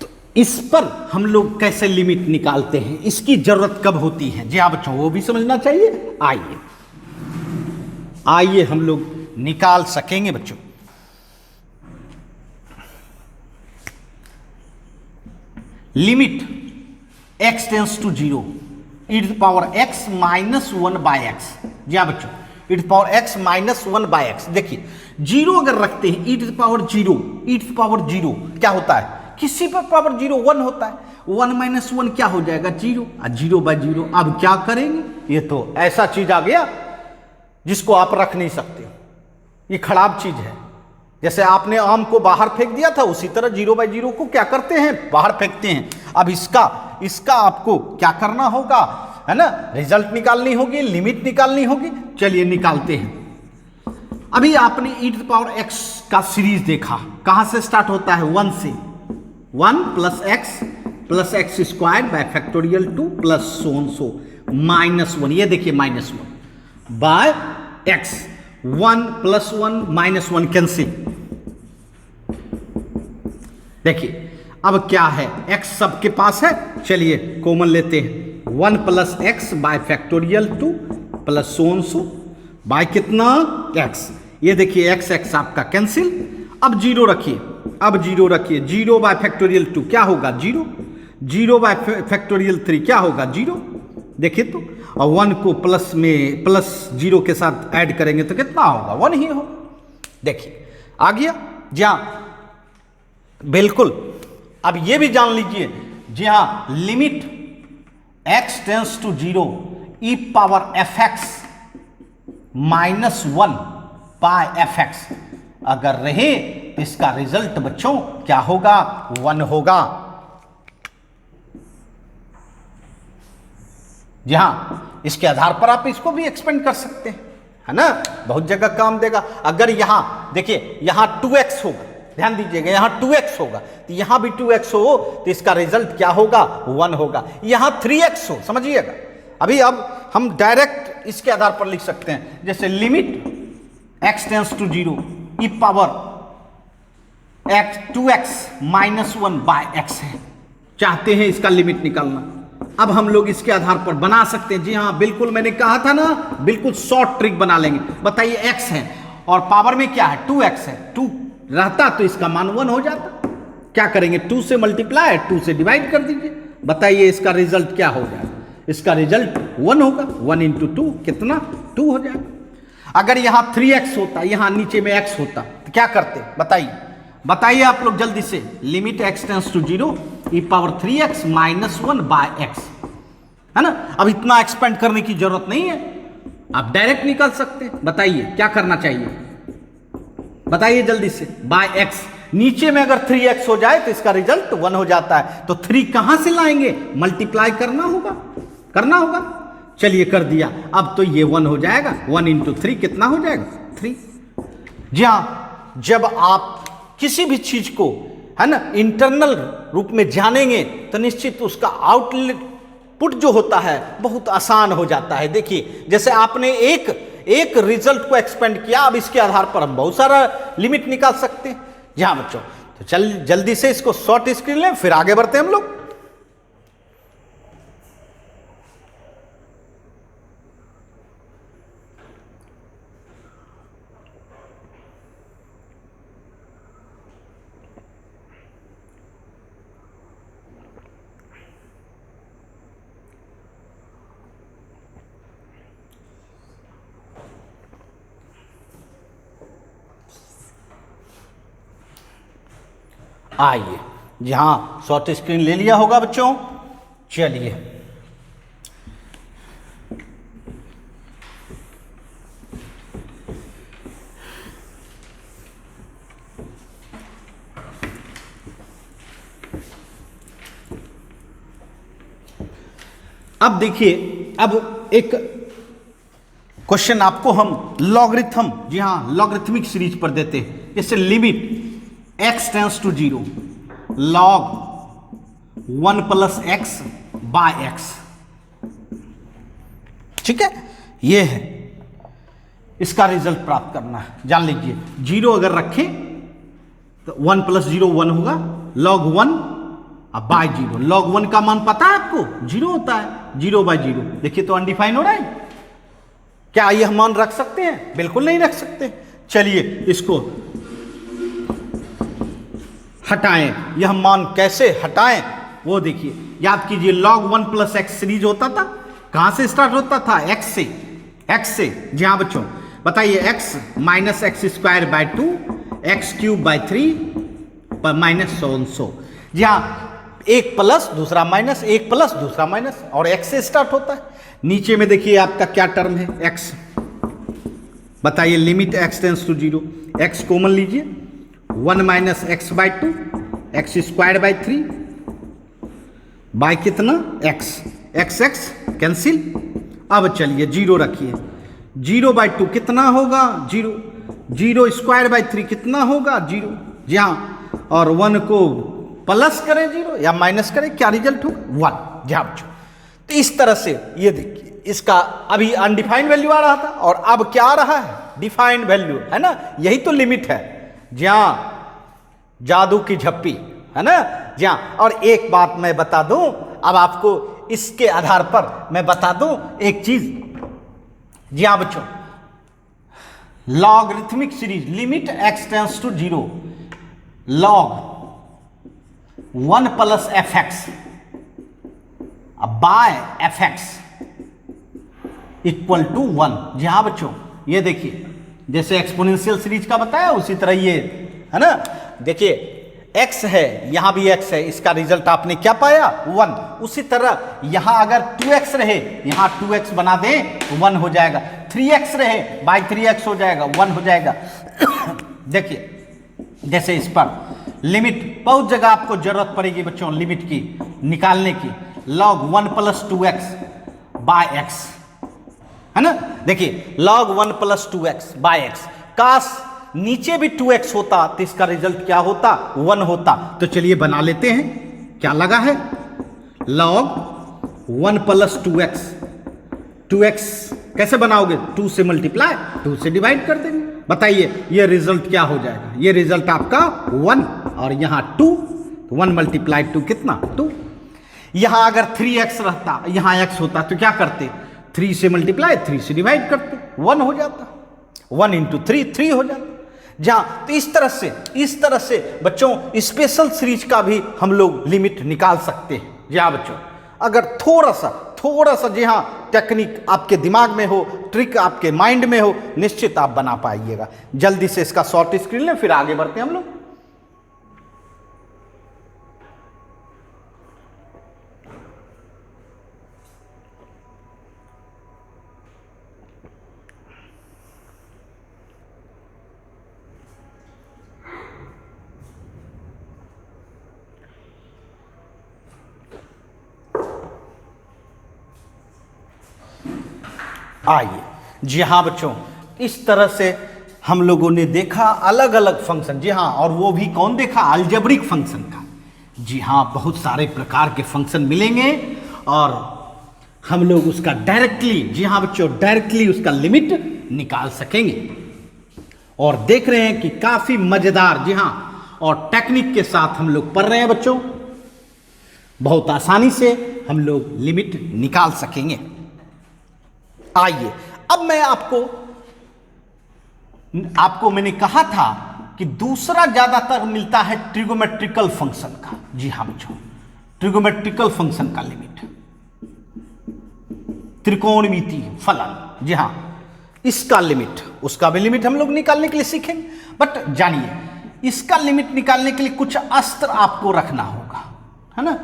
तो इस पर हम लोग कैसे लिमिट निकालते हैं, इसकी जरूरत कब होती है, जी हाँ बच्चों वो भी समझना चाहिए। आइए आइए हम लोग निकाल सकेंगे बच्चों। Limit x tends to 0 e to power x minus 1 by x. जी हाँ बच्चों, e to power x minus 1 by x. देखिए जीरो अगर रखते हैं e to power 0, e to power 0 क्या होता है, किसी पर पावर 0 1 होता है, 1 माइनस 1 क्या हो जाएगा 0, 0 बाय 0। अब क्या करेंगे, ये तो ऐसा चीज आ गया जिसको आप रख नहीं सकते, ये खराब चीज है। जैसे आपने आम को बाहर फेंक दिया था उसी तरह 0 बाय 0 को क्या करते हैं, बाहर फेंकते हैं। अब इसका आपको क्या करना होगा, है ना, रिजल्ट निकालनी होगी, लिमिट निकालनी होगी। चलिए निकालते हैं। अभी आपने e टू पावर x का सीरीज देखा, कहां से स्टार्ट होता है, 1 से, 1 plus X square by factorial 2 plus so minus 1। ये देखिए minus 1 by X, 1 plus 1 minus 1 cancel. देखिए अब क्या है, x सबके पास है, चलिए कॉमन लेते हैं, 1 plus X by factorial 2 plus so by कितना x। ये देखिए x आपका कैंसिल। अब जीरो रखिए, 0 बाय फैक्टोरियल 2 क्या होगा 0, 0 बाय फैक्टोरियल 3 क्या होगा 0। देखिए तो, और 1 को प्लस में प्लस 0 के साथ ऐड करेंगे तो कितना होगा 1 ही होगा। देखिए आ गया, जी हाँ बिल्कुल। अब ये भी जान लीजिए, जी हाँ, limit x tends to 0 e power fx minus 1 by fx अगर रहे तो इसका रिजल्ट बच्चों क्या होगा, 1 होगा। जी हाँ, इसके आधार पर आप इसको भी एक्सपेंड कर सकते हैं, है ना, बहुत जगह काम देगा। अगर यहां देखिए, यहां 2x होगा, ध्यान दीजिएगा, यहां 2x होगा तो यहां भी 2x हो तो इसका रिजल्ट क्या होगा 1 होगा। यहां 3x हो, समझिएगा। अभी अब हम डायरेक्ट इसके आधार पर लिख सकते हैं, जैसे limit x tends to 0 e power 2x minus 1 by x है, चाहते हैं इसका लिमिट निकालना। अब हम लोग इसके आधार पर बना सकते हैं, जी हाँ बिल्कुल, मैंने कहा था ना, बिल्कुल शॉर्ट ट्रिक बना लेंगे। बताइए x है और पावर में क्या है 2x है, 2 रहता तो इसका मान 1 हो जाता। क्या करेंगे, 2 से मल्टीप्लाई, 2 से डिवाइड कर दीजिए। बताइए इसका रिजल्ट क्या हो जाएगा, इसका रिजल्ट 1 होगा, 1 इंटू 2 कितना 2 हो जाएगा। अगर यहां 3x होता, यहां नीचे में x होता तो क्या करते, बताइए आप लोग जल्दी से। Limit x tends to 0 e power 3x minus 1 by x, है ना। अब इतना एक्सपेंड करने की जरूरत नहीं है, आप डायरेक्ट निकाल सकते हैं। बताइए क्या करना चाहिए, बताइए जल्दी से, बाय x। नीचे में अगर 3x हो जाए तो इसका रिजल्ट 1 हो जाता है, तो 3 कहां से लाएंगे, मल्टीप्लाई करना होगा। चलिए कर दिया, अब तो ये 1 हो जाएगा, 1 इंटू 3 कितना हो जाएगा 3। जी हाँ, जब आप किसी भी चीज को, है ना, इंटरनल रूप में जानेंगे तो निश्चित उसका आउटपुट जो होता है बहुत आसान हो जाता है। देखिए जैसे आपने एक रिजल्ट को एक्सपेंड किया, अब इसके आधार पर हम बहुत सारा लिमिट निकाल सकते हैं। जी हाँ बच्चों, तो चल जल्दी से इसको शॉर्ट स्क्रीन लें, फिर आगे बढ़ते हैं हम लोग। आइए, जहां शॉर्ट स्क्रीन ले लिया होगा बच्चों, चलिए अब देखिए, अब एक क्वेश्चन आपको हम लॉगरिथम, जी हाँ लॉगरिथमिक सीरीज पर देते हैं। जैसे limit x tends to 0 log 1 plus X by X, ठीक है। ये है, इसका रिजल्ट प्राप्त करना है। जान लीजिए 0 अगर रखें तो 1 + 0 1 होगा, log 1 अब बाय 0। log 1 का मान पता है आपको 0 होता है, 0/0। देखिए तो अनडिफाइन हो रहा है। क्या यह मान रख सकते हैं? बिल्कुल नहीं रख सकते। चलिए इसको हटाएं। यह मान कैसे हटाएं वो देखिए। याद कीजिए log 1 + x सीरीज होता था, कहां से स्टार्ट होता था? x से। जी हाँ बच्चों बताइए, x - x² 2 x³ 3 -100। जी हाँ, एक प्लस दूसरा माइनस, एक प्लस दूसरा माइनस, और x से स्टार्ट होता है। नीचे में देखिए आपका क्या टर्म है? x। बताइए limit x tends to 0, x common लीजिए, 1 - x/2 x² 3 बाय कितना? x cancel. अब चलिए 0 रखिए, 0/2 कितना होगा? 0। 0² 3 कितना होगा? 0। जी हाँ, और 1 को प्लस करें 0 या माइनस करें, क्या रिजल्ट होगा? 1। जी हाँ, तो इस तरह से ये देखिए, इसका अभी अनडिफाइंड वैल्यू आ रहा था और अब क्या आ रहा है? डिफाइंड वैल्यू, है ना? यही तो लिमिट है। जी हाँ, जादू की झप्पी, है ना? जी हाँ, और एक बात मैं बता दूं, अब आपको इसके आधार पर मैं बता दूं एक चीज। जी हाँ बच्चों, logarithmic series limit x tends to 0 log 1 + fx by fx equal to 1। जी हाँ बच्चों, ये देखिए जैसे एक्सपोनेंशियल सीरीज का बताया उसी तरह ये, है ना? देखिए x है, यहां भी x है, इसका रिजल्ट आपने क्या पाया? 1। उसी तरह यहां अगर 2x रहे, यहां 2x बना दें तो 1 हो जाएगा। 3x रहे, बाय 3x हो जाएगा, 1 हो जाएगा। देखिए जैसे इस पर लिमिट, बहुत जगह आपको जरूरत पड़ेगी बच्चों लिमिट की निकालने की। log 1 + 2x बाय x, है ना? देखिए log 1 + 2x बाय x, काश नीचे भी 2x होता तो इसका रिजल्ट क्या होता? 1 होता। तो चलिए बना लेते हैं। क्या लगा है? log 1 + 2x। 2x कैसे बनाओगे? 2 से मल्टीप्लाई, 2 से डिवाइड कर देंगे। बताइए ये रिजल्ट क्या हो जाएगा? ये रिजल्ट आपका 1 और यहां 2, 1 × 2 कितना? 2। यहां अगर 3x रहता, यहां x होता तो क्या करते? 3 से मल्टीप्लाई, 3 से डिवाइड करते, 1 हो जाता। 1 × 3 3 हो जाता। जहां तो इस तरह से बच्चों स्पेशल सीरीज का भी हम लोग लिमिट निकाल सकते हैं। जी हाँ बच्चों, अगर थोड़ा सा जी हाँ टेक्निक आपके दिमाग में हो, ट्रिक आपके माइंड में हो, निश्चित आप बना पाइएगा। जल्दी से इसका शॉर्ट स्क्रीन लें, फिर आगे बढ़ते हैं हम लोग। आइए, जी हाँ बच्चों, इस तरह से हम लोगों ने देखा अलग अलग फंक्शन। जी हाँ, और वो भी कौन देखा? अलजेब्रिक फंक्शन का। जी हाँ, बहुत सारे प्रकार के फंक्शन मिलेंगे और हम लोग उसका डायरेक्टली, जी हाँ बच्चों, डायरेक्टली उसका लिमिट निकाल सकेंगे। और देख रहे हैं कि काफी मजेदार, जी हाँ, और टेक्निक के साथ हम लोग पढ़ रहे हैं बच्चों। बहुत आसानी से हम लोग लिमिट निकाल सकेंगे। आइए, अब मैं आपको मैंने कहा था कि दूसरा ज्यादातर मिलता है ट्रिगोमेट्रिकल फंक्शन का। जी हाँ बच्चों, ट्रिगोमेट्रिकल फंक्शन का लिमिट, त्रिकोणमितीय फलन। जी हाँ, इसका लिमिट, उसका भी लिमिट हम लोग निकालने के लिए सीखेंगे। बट जानिए, इसका लिमिट निकालने के लिए कुछ अस्त्र आपको रखना होगा, है ना?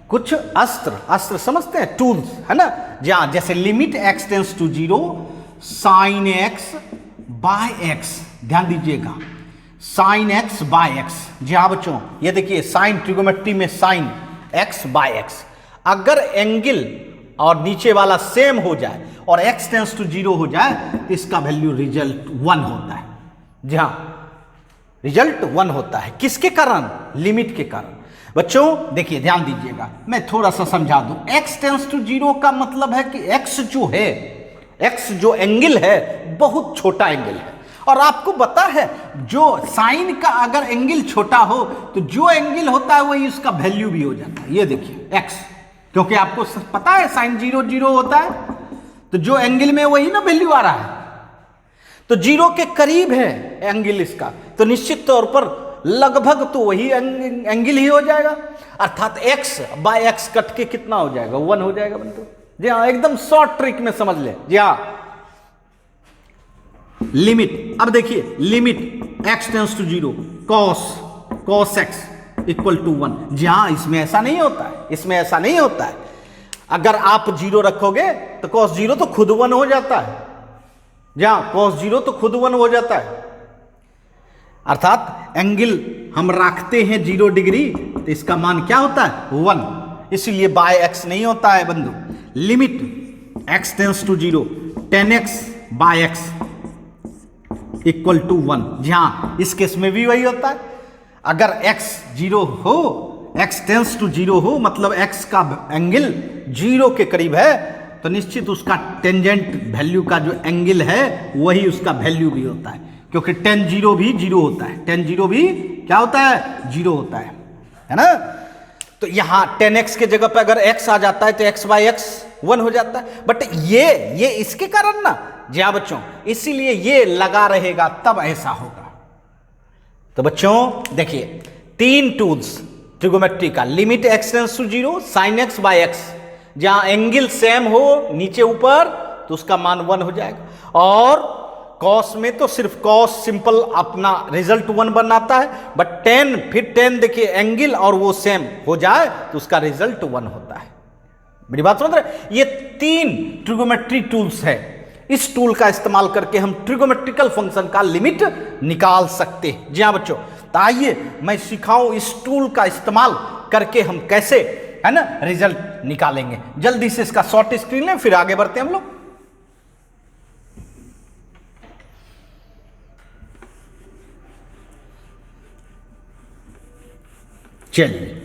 कुछ अस्त्र समझते हैं, टूल्स, है ना? जहां जैसे limit x tends to 0 sin x by x। ध्यान दीजिएगा, sin x बाय x। जी हाँ बच्चों, ये देखिए साइन, ट्रिगोमेट्री में sin x बाय x। अगर एंगल और नीचे वाला सेम हो जाए और x टेंड्स टू 0 हो जाए तो इसका वैल्यू रिजल्ट 1 होता है। जी हाँ, रिजल्ट 1 होता है। किसके कारण? लिमिट के कारण। बच्चों देखिए, ध्यान दीजिएगा, मैं थोड़ा सा समझा दूं। x टेंड्स टू 0 का मतलब है कि x जो है, एक्स जो एंगल है बहुत छोटा एंगल है, और आपको पता है जो साइन का अगर एंगल छोटा हो तो जो एंगल होता है वही उसका वैल्यू भी हो जाता है। ये देखिए एक्स, क्योंकि आपको पता है साइन 0 0 होता है, तो जो एंगल में वही ना वैल्यू आ रहा है, तो 0 के करीब है एंगल इसका, तो निश्चित तौर पर लगभग तो वही एंगल ही हो जाएगा, अर्थात x बाय x कट के कितना हो जाएगा, 1 हो जाएगा बंधु। जी हाँ, एकदम शॉर्ट ट्रिक में समझ ले। जी हाँ, लिमिट, अब देखिए limit x tends to 0 cos x equal to 1। जी हाँ, इसमें ऐसा नहीं होता है, इसमें ऐसा नहीं होता है। अगर आप 0 रखोगे तो cos 0 तो खुद 1 हो जाता है। जी हाँ, cos 0 तो खुद 1 हो जाता है, अर्थात एंगल हम रखते हैं 0 डिग्री तो इसका मान क्या होता है 1, इसलिए बाय x नहीं होता है बंधु। Limit x tends to 0 10x by x equal to 1। जी हाँ, इस केस में भी वही होता है। अगर x 0 हो, x टेंस टू 0 हो, मतलब x का एंगल 0 के करीब है, तो निश्चित उसका टेंजेंट वैल्यू का जो एंगल है वही उसका वैल्यू भी होता है, क्योंकि tan 0 भी 0 होता है, tan 0 भी क्या होता है 0 होता है ना। तो यहां 10x के जगह पे अगर x आ जाता है तो x बाय x 1 हो जाता है, बट ये इसके कारण ना। जी हाँ बच्चों, इसीलिए ये लगा रहेगा तब ऐसा होगा। तो बच्चों देखिए 3 टूल्स ट्रिगोमेट्री का, limit x tends to 0 sin x by x, जहां एंगल सेम हो नीचे ऊपर तो उसका मान 1 हो जाएगा, और कॉस में तो सिर्फ कॉस सिंपल अपना रिजल्ट 1 बनाता है, बट टेन फिर 10 देखिए एंगल और वो सेम हो जाए तो उसका रिजल्ट 1 होता है। मेरी बात समझ रहे? ये 3 ट्रिगोमेट्री टूल्स है, इस टूल का इस्तेमाल करके हम ट्रिगोमेट्रिकल फंक्शन का लिमिट निकाल सकते हैं। जी हाँ बच्चों, तो आइए मैं सिखाऊं इस टूल का इस्तेमाल करके हम कैसे है ना रिजल्ट निकालेंगे। जल्दी से इसका शॉर्ट स्क्रीन लें, फिर आगे बढ़ते हैं हम लोग। चलिए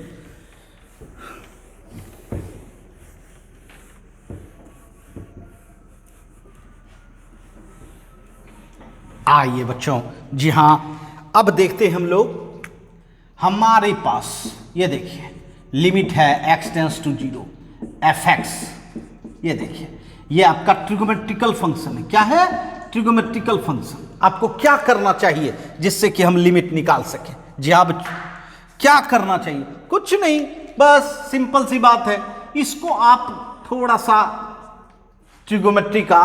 आइए बच्चों, जी हाँ अब देखते हैं हम लोग। हमारे पास ये देखिए लिमिट है x टेंस टू 0 fx, ये देखिए ये आपका ट्रिगोमेट्रिकल फंक्शन है। क्या है? ट्रिगोमेट्रिकल फंक्शन। आपको क्या करना चाहिए जिससे कि हम लिमिट निकाल सकें? जी हाँ बच्चों, क्या करना चाहिए? कुछ नहीं, बस सिंपल सी बात है, इसको आप थोड़ा सा ट्रिगोमेट्री का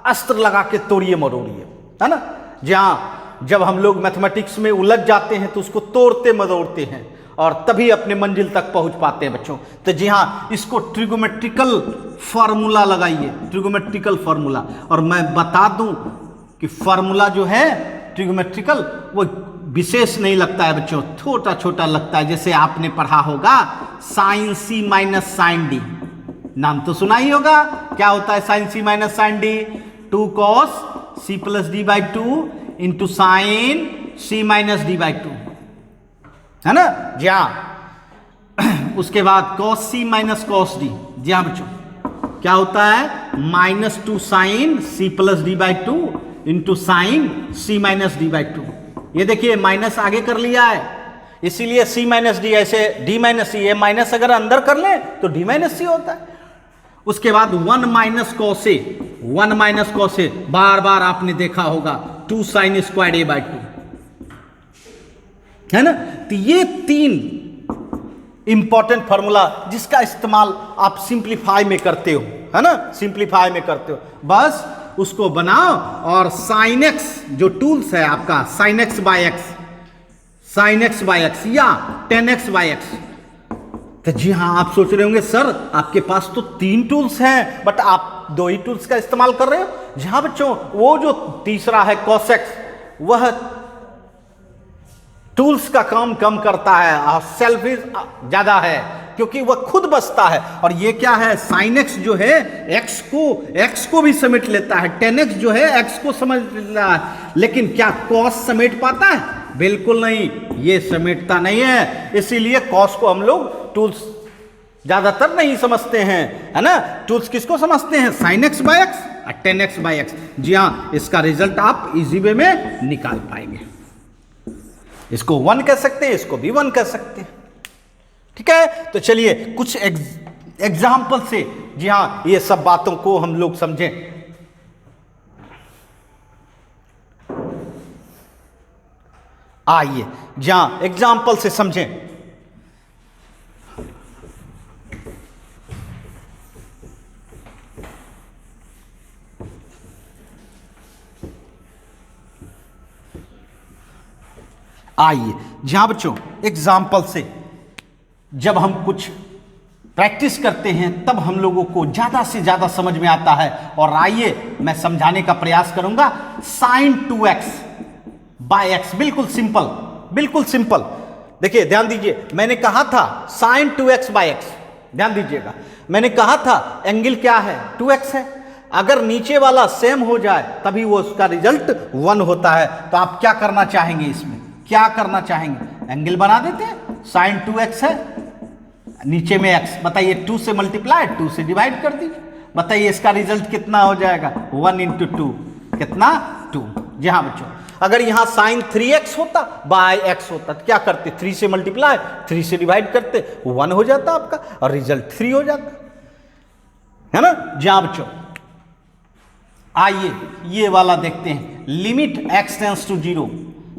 अस्त्र लगा के तोड़िए मरोड़िए, है ना। जहां जब हम लोग मैथमेटिक्स में उलझ जाते हैं तो उसको तोड़ते मरोड़ते हैं और तभी अपने मंजिल तक पहुंच पाते हैं बच्चों। तो जी हाँ, इसको ट्रिगोमेट्रिकल फार्मूला लगाइए, ट्रिगोमेट्रिकल फार्मूला। और मैं बता दूं कि फार्मूला जो है ट्रिगोमेट्रिकल वो विशेष नहीं लगता है बच्चों, छोटा छोटा लगता है। जैसे आपने पढ़ा होगा sine C minus sine D, नाम तो सुना ही होगा। क्या होता है sine C minus sine D? 2 cos c plus D by 2 into sine C minus D by 2, है ना। जी हाँ, उसके बाद cos c minus cos d। जी हाँ बच्चों, क्या होता है? -2 sine c plus D by 2 into sine c minus D by 2। ये देखिए माइनस आगे कर लिया है, इसीलिए c माइनस डी, ऐसे d माइनस सी, ये माइनस अगर अंदर कर ले तो d माइनस सी होता है। उसके बाद 1 minus cos A, 1 minus cos A, बार बार आपने देखा होगा 2 साइन स्क्वायर ए बाई 2, है ना। तो ये 3 इंपॉर्टेंट फॉर्मूला जिसका इस्तेमाल आप सिंप्लीफाई में करते हो, है ना, सिंप्लीफाई में करते हो। बस उसको बनाओ और साइन एक्स जो टूल्स है आपका, sine X by X, sine X by X या 10x बाय एक्स। तो जी हाँ, आप सोच रहे होंगे सर आपके पास तो 3 टूल्स हैं बट आप 2 ही टूल्स का इस्तेमाल कर रहे हो। जी हाँ बच्चों, वो जो तीसरा है cos x, वह टूल्स का काम कम करता है और सेल्फिश ज्यादा है क्योंकि वह खुद बचता है। और ये क्या है? साइन एक्स जो है x को भी समेट लेता है, 10x जो है x को समझ लेता है, लेकिन क्या cos समेट पाता है? बिल्कुल नहीं, ये समेटता नहीं है। इसीलिए cos को हम लोग टूल्स ज्यादातर नहीं समझते हैं, है ना। टूल्स किसको समझते हैं, साइन एक्स बाय एक्स और टेन एक्स बाय एक्स। जी हाँ, इसका रिजल्ट आप इजी वे में निकाल पाएंगे। इसको 1 कह सकते हैं, इसको भी 1 कह सकते हैं। ठीक है, तो चलिए कुछ एग्जाम्पल से जी हाँ ये सब बातों को हम लोग समझें। आइए जी हाँ एग्जाम्पल से समझें। आइए जी हाँ बच्चों, एग्जाम्पल से जब हम कुछ प्रैक्टिस करते हैं तब हम लोगों को ज़्यादा से ज़्यादा समझ में आता है। और आइए मैं समझाने का प्रयास करूंगा। साइन 2x बाय एक्स, बिल्कुल सिंपल, बिल्कुल सिंपल। देखिए ध्यान दीजिए, मैंने कहा था साइन 2x बाय एक्स, ध्यान दीजिएगा, मैंने कहा था एंगल क्या है, 2x है। अगर नीचे वाला सेम हो जाए तभी वो उसका रिजल्ट 1 होता है। तो आप क्या करना चाहेंगे, इसमें क्या करना चाहेंगे, एंगल बना देते हैं। साइन 2x है, नीचे में x, बताइए 2 से मल्टीप्लाई, 2 से डिवाइड कर दीजिए, बताइए इसका रिजल्ट कितना हो जाएगा, 1 × 2 कितना, 2। जी हाँ बच्चों, अगर यहां साइन 3x होता बाय x होता तो क्या करते, 3 से मल्टीप्लाई, 3 से डिवाइड करते, 1 हो जाता आपका और रिजल्ट 3 हो जाता, है ना। जी हाँ बच्चों, आइए ये वाला देखते हैं। Limit x tends to 0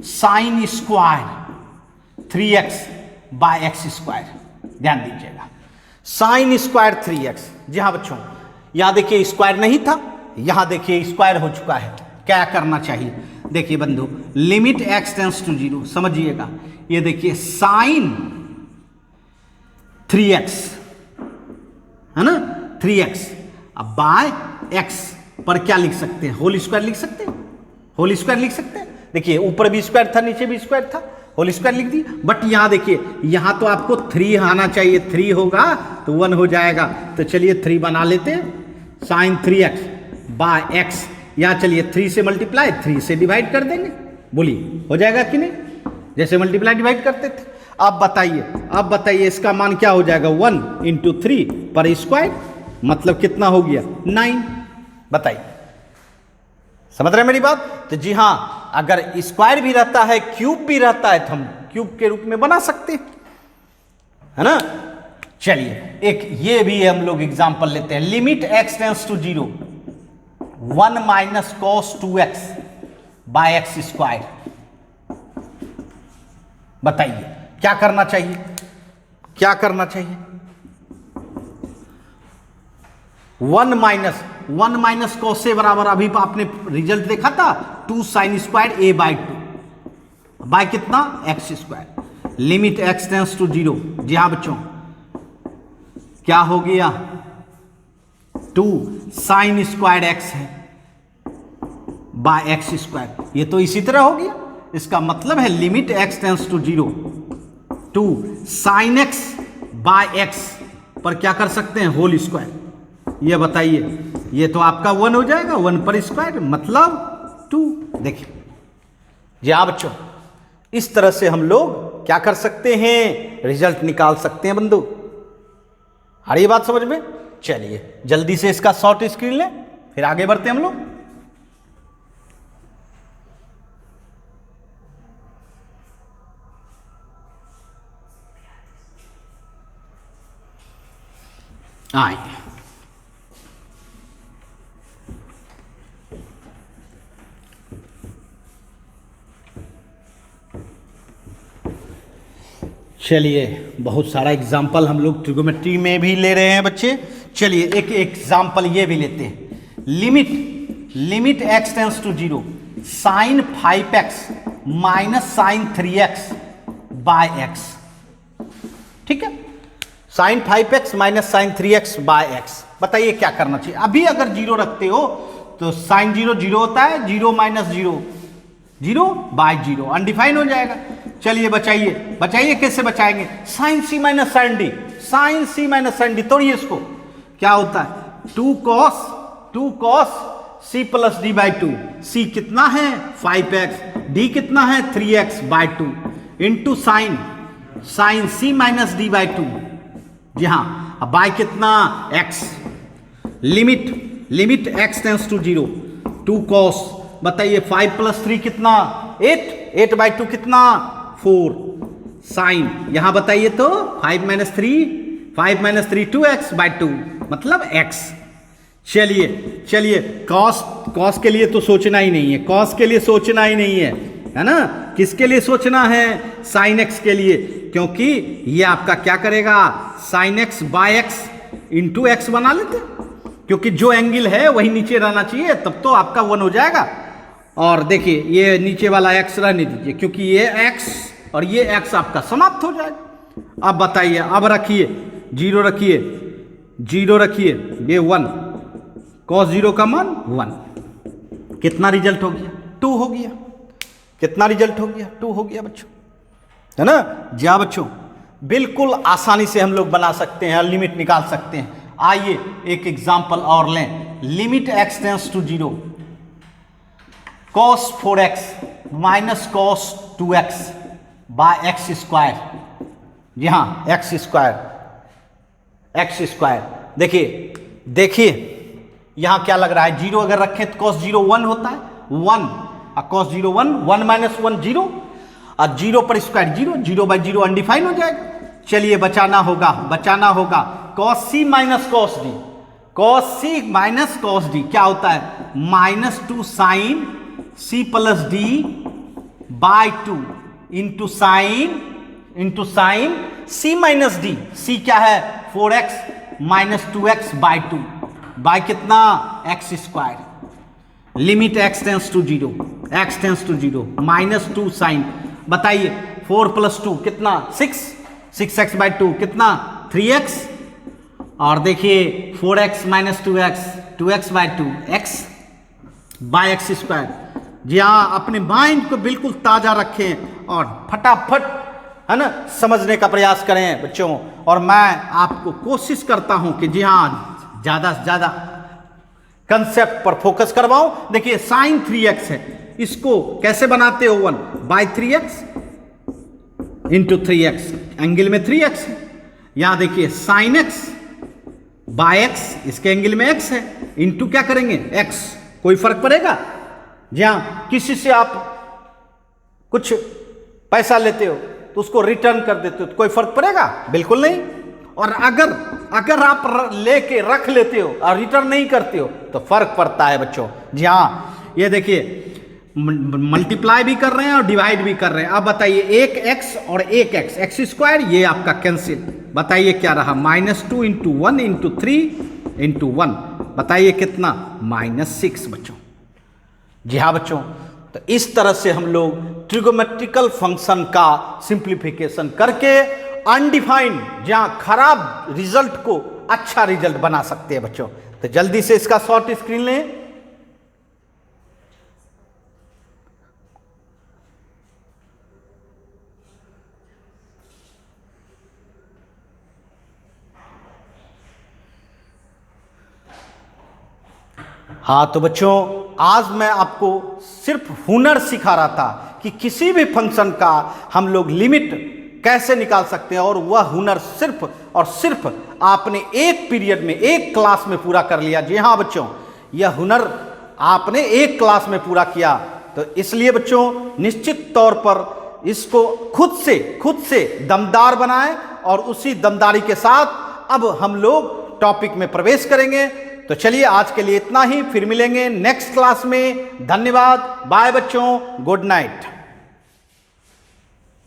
sine square 3x by x square, ध्यान दीजिएगा, साइन स्क्वायर 3x। जी हाँ बच्चों, यहां देखिए स्क्वायर नहीं था, यहां देखिए स्क्वायर हो चुका है। क्या करना चाहिए, देखिए बंधु, लिमिट x टेंड्स टू 0, समझिएगा, ये देखिए साइन 3x, है ना, 3x अब बाय x पर क्या लिख सकते हैं, होल स्क्वायर लिख सकते हैं, होल स्क्वायर लिख सकते हैं। देखिए ऊपर भी स्क्वायर था, नीचे भी स्क्वायर था, होल स्क्वायर लिख दी। बट यहां देखिए, यहां तो आपको 3 आना चाहिए, 3 होगा तो 1 हो जाएगा। तो चलिए 3 बना लेते हैं, साइन 3x बाय x, यहां चलिए 3 से मल्टीप्लाई, 3 से डिवाइड कर देंगे, बोलिए हो जाएगा कि नहीं, जैसे मल्टीप्लाई डिवाइड करते थे। अब बताइए इसका मान क्या हो जाएगा, 1 × 3 पर स्क्वायर, मतलब कितना हो गया, 9। बताइए, समझ रहे मेरी बात। तो जी हां, अगर स्क्वायर भी रहता है, क्यूब भी रहता है, तो हम क्यूब के रूप में बना सकते हैं, है ना। चलिए एक ये भी हम लोग एग्जांपल लेते हैं। Limit x tends to 0 1 - cos 2x by x square, बताइए क्या करना चाहिए, क्या करना चाहिए। 1 - cos से बराबर, अभी आपने रिजल्ट देखा था, 2 sin square a by 2 by कितना, x square. Limit x tends to 0, जी हाँ बच्चों, क्या हो गया, 2 sin स्क्वायर x है बाय एक्स स्क्वायर, ये तो इसी तरह हो गया। इसका मतलब है limit x tends to 0 2 sin x by x पर क्या कर सकते हैं, होल स्क्वायर। ये बताइए, ये तो आपका 1 हो जाएगा, 1 पर स्क्वायर मतलब 2। देखिए जी हाँ बच्चों, इस तरह से हम लोग क्या कर सकते हैं, रिजल्ट निकाल सकते हैं बंधु। आ रही बात समझ में। चलिए जल्दी से इसका शॉर्ट स्क्रीन लें, फिर आगे बढ़ते हम लोग। आइए चलिए, बहुत सारा एग्जाम्पल हम लोग ट्रिगोमेट्री में भी ले रहे हैं बच्चे। चलिए एक एग्जाम्पल ये भी लेते हैं। Limit x tends to 0 sine 5x minus sine 3x by x, ठीक है, sine 5x minus sine 3x by x। बताइए क्या करना चाहिए। अभी अगर 0 रखते हो तो साइन 0 0 होता है, 0 - 0 0 बाय 0 अनडिफाइन हो जाएगा। चलिए बचाइए कैसे बचाएंगे, sine c minus sine d, sine c minus sine d, तोड़िए इसको, क्या होता है, 2 cos c plus d by 2, c कितना है 5x, d कितना है 3x by 2 into sine c minus d by 2। जी हाँ, बाय कितना x, limit x tends to 0 2 cos, बताइए 5 + 3 कितना 8/2 कितना 4 साइन, यहां बताइए तो 5 - 3 2x/2 मतलब x। चलिए कॉस के लिए तो सोचना ही नहीं है, कॉस के लिए सोचना ही नहीं है ना, किसके लिए सोचना है, साइन एक्स के लिए, क्योंकि ये आपका क्या करेगा, sine X by X into X बना लेते, क्योंकि जो एंगल है वही नीचे रहना चाहिए, तब तो आपका 1 हो जाएगा। और देखिए ये नीचे वाला एक्स रहने दीजिए, क्योंकि ये एक्स और ये एक्स आपका समाप्त हो जाएगा। अब बताइए, अब रखिए 0 रखिए, ये 1, cos 0 का मान 1, कितना रिजल्ट हो गया 2 हो गया, कितना रिजल्ट हो गया 2 हो गया बच्चों, है ना। जी हाँ बच्चों, बिल्कुल आसानी से हम लोग बना सकते हैं, लिमिट निकाल सकते हैं। आइए एक एग्जांपल और लें, limit x tends to 0 cos 4x minus cos 2x by x²। जी हाँ x², देखिए यहां क्या लग रहा है, 0 अगर रखें तो cos 0 1 होता है, 1 और cos 0 1, 1 - 1 0 और 0 पर स्क्वायर 0/0 अनडिफाइन हो जाएगा। चलिए बचाना होगा cos c minus cos d, cos c minus cos d क्या होता है, -2 sine c + d/2 into sine c minus d, c क्या है 4x - 2x/2 बाय कितना x², limit x tends to 0 -2 sine, बताइए 4 + 2 कितना 6x/2 कितना 3x, और देखिए 4x - 2x/2 x bye x²। जी हाँ, अपने माइंड को बिल्कुल ताजा रखें और फटाफट है ना समझने का प्रयास करें बच्चों। और मैं आपको कोशिश करता हूं कि जी हाँ ज्यादा से ज्यादा कंसेप्ट पर फोकस करवाऊं। देखिए साइन 3x है, इसको कैसे बनाते हो 1/3x इंटू 3x, एंगल में 3x है। यहां देखिए साइन x बाय x, इसके एंगल में x है, इंटू क्या करेंगे x, कोई फर्क पड़ेगा। जी हाँ, किसी से आप कुछ पैसा लेते हो तो उसको रिटर्न कर देते हो तो कोई फर्क पड़ेगा, बिल्कुल नहीं। और अगर आप लेके रख लेते हो और रिटर्न नहीं करते हो तो फर्क पड़ता है बच्चों। जी हाँ, ये देखिए मल्टीप्लाई भी कर रहे हैं और डिवाइड भी कर रहे हैं। अब बताइए एक x और एक x² ये आपका कैंसिल, बताइए क्या रहा, -2 × 1 × 3 × 1, बताइए कितना -6 बच्चों। जी हाँ बच्चों, तो इस तरह से हम लोग ट्रिगोमेट्रिकल फंक्शन का सिंप्लीफिकेशन करके अनडिफाइंड जहां खराब रिजल्ट को अच्छा रिजल्ट बना सकते हैं बच्चों। तो जल्दी से इसका शॉर्ट स्क्रीन लें। हाँ तो बच्चों, आज मैं आपको सिर्फ हुनर सिखा रहा था कि किसी भी फंक्शन का हम लोग लिमिट कैसे निकाल सकते हैं, और वह हुनर सिर्फ और सिर्फ आपने एक पीरियड में, एक क्लास में पूरा कर लिया। जी हाँ बच्चों, यह हुनर आपने एक क्लास में पूरा किया। तो इसलिए बच्चों निश्चित तौर पर इसको खुद से दमदार बनाएं, और उसी दमदारी के साथ अब हम लोग टॉपिक में प्रवेश करेंगे। तो चलिए आज के लिए इतना ही, फिर मिलेंगे नेक्स्ट क्लास में। धन्यवाद, बाय बच्चों, गुड नाइट।